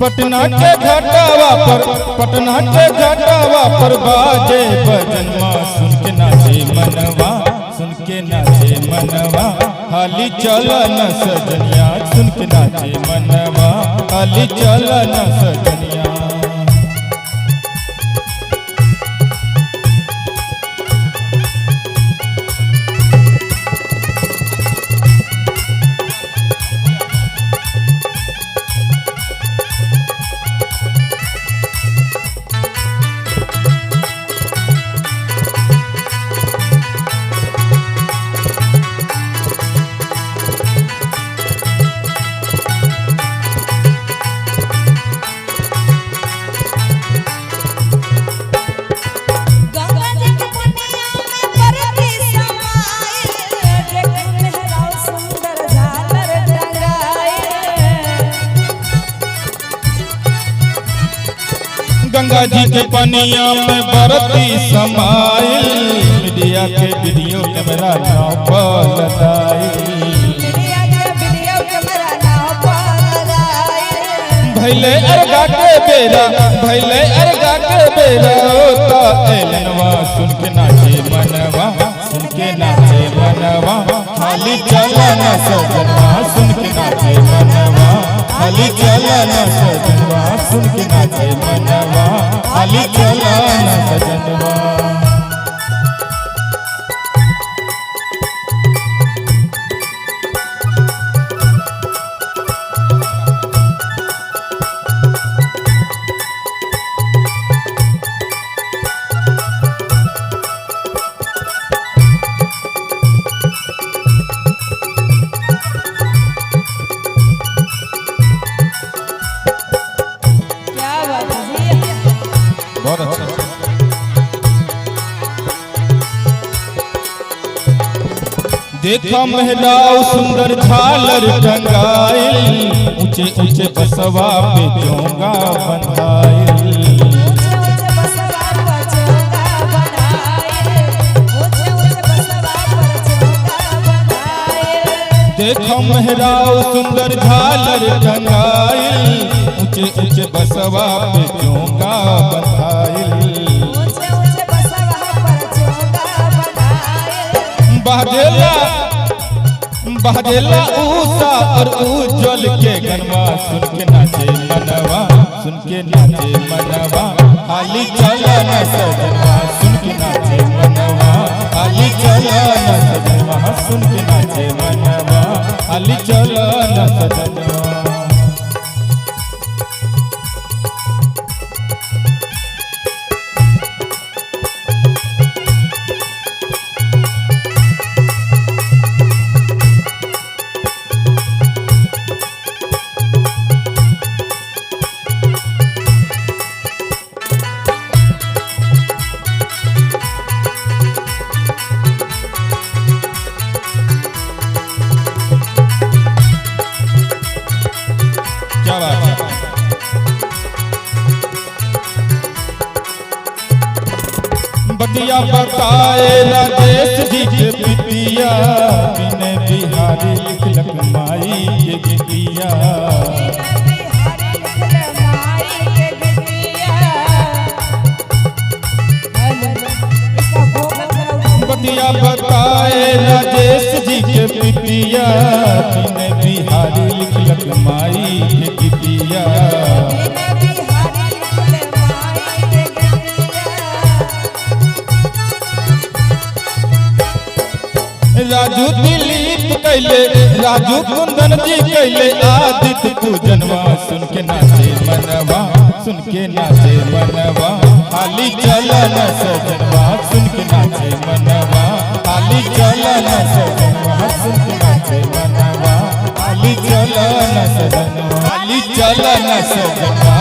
पटना के घाटावा पर बाजे बजनवा सुन के नाचे मनवा, सुन के नाचे मनवा। हाली चला न सजनिया सुन के नाचे मनवा, हाली चला न सजनिया। गंगा जी के पनिया में बरती समाइल, मीडिया के वीडियो कैमरा नाव पर भैले अर्गा के बेरा, भैले अर्गा के बेरा ओता एलनवा सुन के नाचे मनवा, सुन के नाचे मनवा। हाली चला न सजनवा सुन के नाचे मनवा, हाली चला न सजनवा सुन के नाचे मनवा, हाली चला न सजनवा। देखा महराव सुंदर झालर टंगाइल, ऊंचे ऊंचे बसवा पे चोंगा बंधाइल। देखा महराव सुंदर झालर टंगाइल, ऊंचे ऊंचे बसवा पे चोंगा बंधाइल। बहदेला ऊषा और उज्जवल के गनवा सुन के नाचे मनवा, सुन के नाचे मनवा। हाली चला न सजनवा सुन के नाचे मनवा, हाली चला न सजनवा सुन के नाचे मनवा, हाली चला न सजनवा। बतिया बताए राजेश जी के पितिया, बिने बिहारी लिखलक माई के गीतिया। बतिया बताए राजेश जी के पितिया, बिने बिहारी लिखलक माई के गीतिया। राजू दिलीप कैले, राजू कुंदन जी कैले आदित्य पूजनवा सुन के नाचे मनवा, सुन के नाचे मनवा। हाली चला न सजनवा सुन के नाचे मनवा, हाली चला न सजनवा सुन के नाचे मनवा, हाली चला न सजनवा, हाली चला न सजनवा।